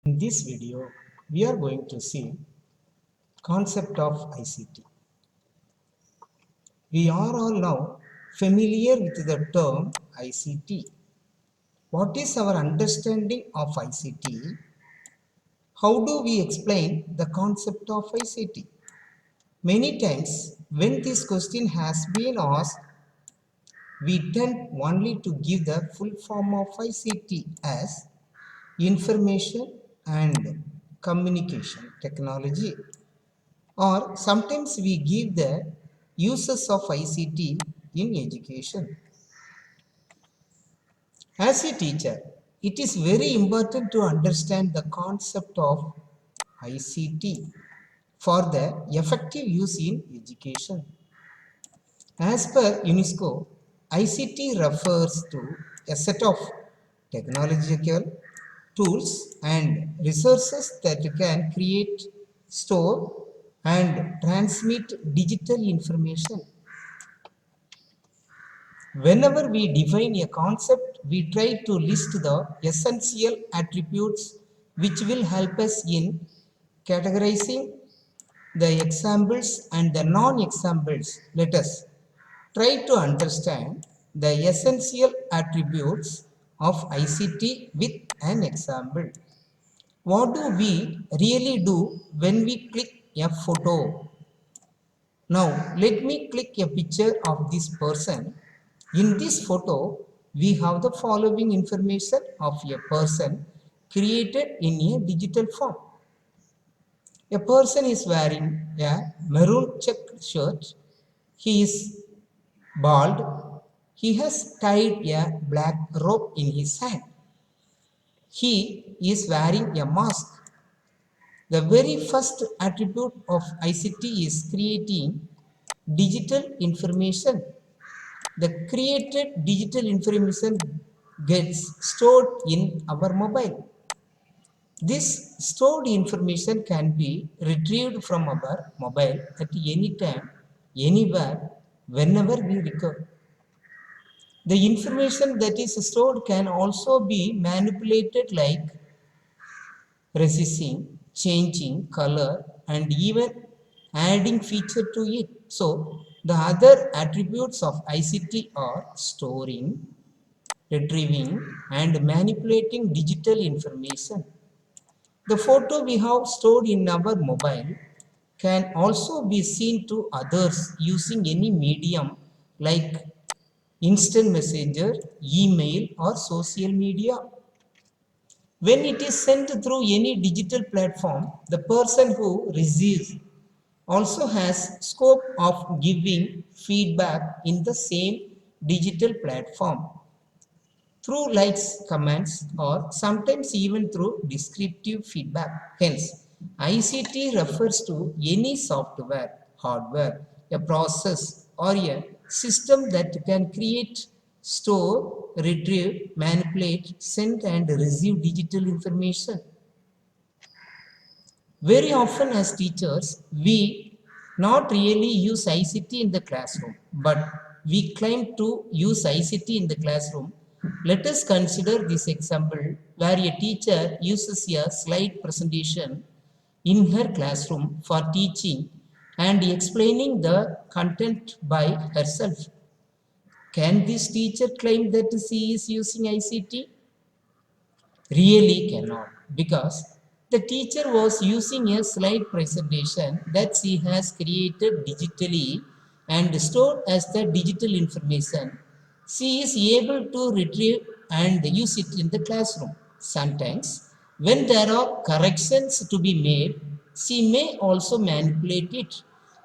In this video, we are going to see concept of ICT. We are all now familiar with the term ICT. What is our understanding of ICT? How do we explain the concept of ICT? Many times when this question has been asked, we tend only to give the full form of ICT as information and communication technology, or sometimes we give the uses of ICT in education. As a teacher, it is very important to understand the concept of ICT for the effective use in education. As per UNESCO, ICT refers to a set of technological tools and resources that can create, store, and transmit digital information. Whenever we define a concept, we try to list the essential attributes which will help us in categorizing the examples and the non-examples. Let us try to understand the essential attributes of ICT with an example. What do we really do when we click a photo? Now, let me click a picture of this person. In this photo, we have the following information of a person created in a digital form. A person is wearing a maroon checked shirt. He is bald. He has tied a black rope in his hand. He is wearing a mask. The very first attribute of ICT is creating digital information. The created digital information gets stored in our mobile. This stored information can be retrieved from our mobile at any time, anywhere, whenever we require. The information that is stored can also be manipulated, like resisting, changing color, and even adding feature to it. So the other attributes of ICT are storing, retrieving, and manipulating digital information. The photo we have stored in our mobile can also be seen to others using any medium like instant messenger, email, or social media. When it is sent through any digital platform, the person who receives also has scope of giving feedback in the same digital platform through likes, comments, or sometimes even through descriptive feedback. Hence, ICT refers to any software, hardware, a process, or a system that can create, store, retrieve, manipulate, send, and receive digital information. Very often, as teachers, we not really use ICT in the classroom, but we claim to use ICT in the classroom. Let us consider this example where a teacher uses a slide presentation in her classroom for teaching and explaining the content by herself. Can this teacher claim that she is using ICT? Really cannot, because the teacher was using a slide presentation that she has created digitally and stored as the digital information. She is able to retrieve and use it in the classroom. Sometimes, when there are corrections to be made, she may also manipulate it.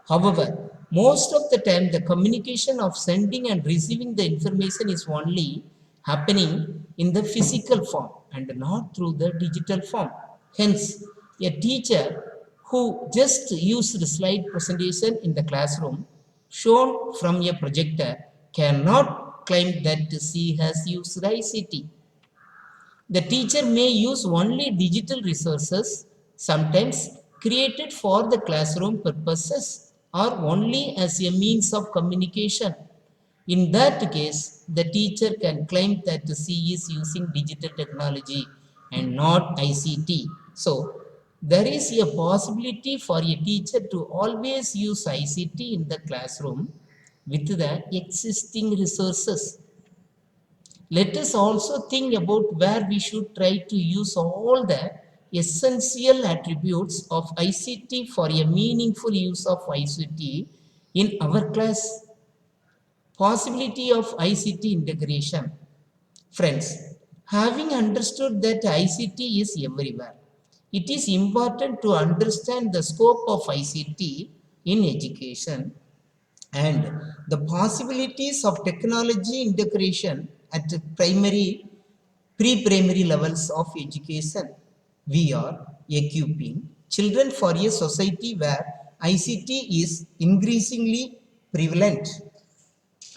However, most of the time the communication of sending and receiving the information is only happening in the physical form and not through the digital form. Hence, a teacher who just used the slide presentation in the classroom shown from a projector cannot claim that she has used ICT. The teacher may use only digital resources, sometimes created for the classroom purposes or only as a means of communication. In that case, the teacher can claim that she is using digital technology and not ICT. So there is a possibility for a teacher to always use ICT in the classroom with the existing resources. Let us also think about where we should try to use all the essential attributes of ICT for a meaningful use of ICT in our class. Possibility of ICT integration. Friends, having understood that ICT is everywhere, it is important to understand the scope of ICT in education and the possibilities of technology integration at pre-primary levels of education. We are equipping children for a society where ICT is increasingly prevalent.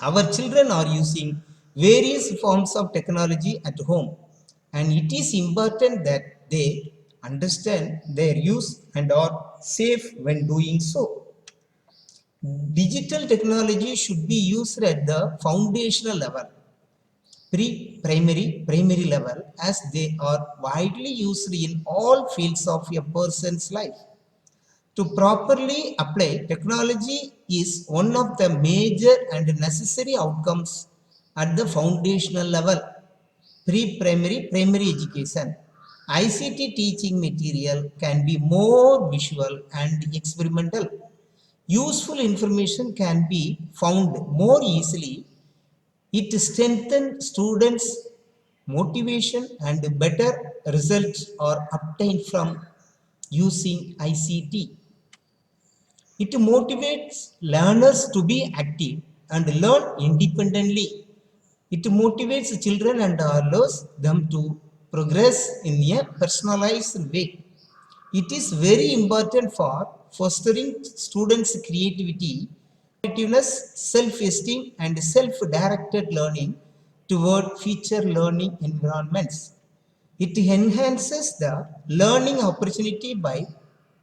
Our children are using various forms of technology at home, and it is important that they understand their use and are safe when doing so. Digital technology should be used at the foundational level, primary level, as they are widely used in all fields of a person's life. To properly apply technology is one of the major and necessary outcomes at the foundational level, primary education. ICT teaching material can be more visual and experimental. Useful information can be found more easily. It strengthens students' motivation and better results are obtained from using ICT. It motivates learners to be active and learn independently. It motivates children and allows them to progress in a personalized way. It is very important for fostering students' creativity, self-esteem, and self-directed learning toward future learning environments. It enhances the learning opportunity by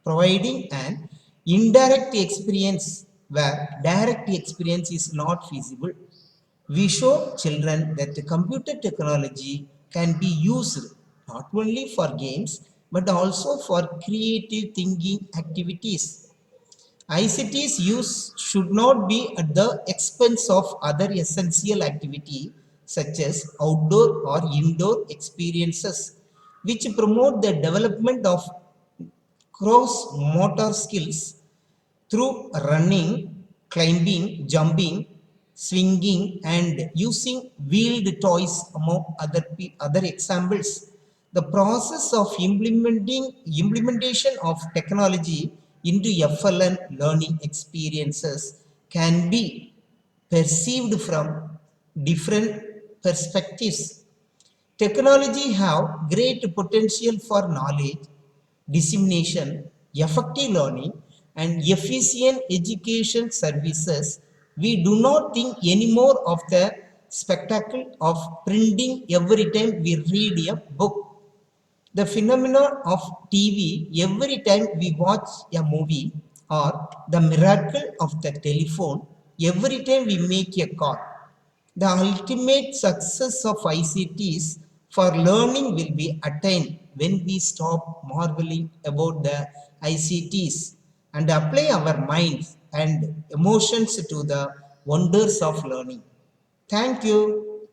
providing an indirect experience where direct experience is not feasible. We show children that the computer technology can be used not only for games but also for creative thinking activities. ICT's use should not be at the expense of other essential activity such as outdoor or indoor experiences which promote the development of cross motor skills through running, climbing, jumping, swinging, and using wheeled toys, among other examples. The process of implementation of technology into FLN learning experiences can be perceived from different perspectives. Technology have great potential for knowledge, dissemination, effective learning, and efficient education services. We do not think anymore of the spectacle of printing every time we read a book. The phenomenon of TV every time we watch a movie, or the miracle of the telephone every time we make a call. The ultimate success of ICTs for learning will be attained when we stop marveling about the ICTs and apply our minds and emotions to the wonders of learning. Thank you.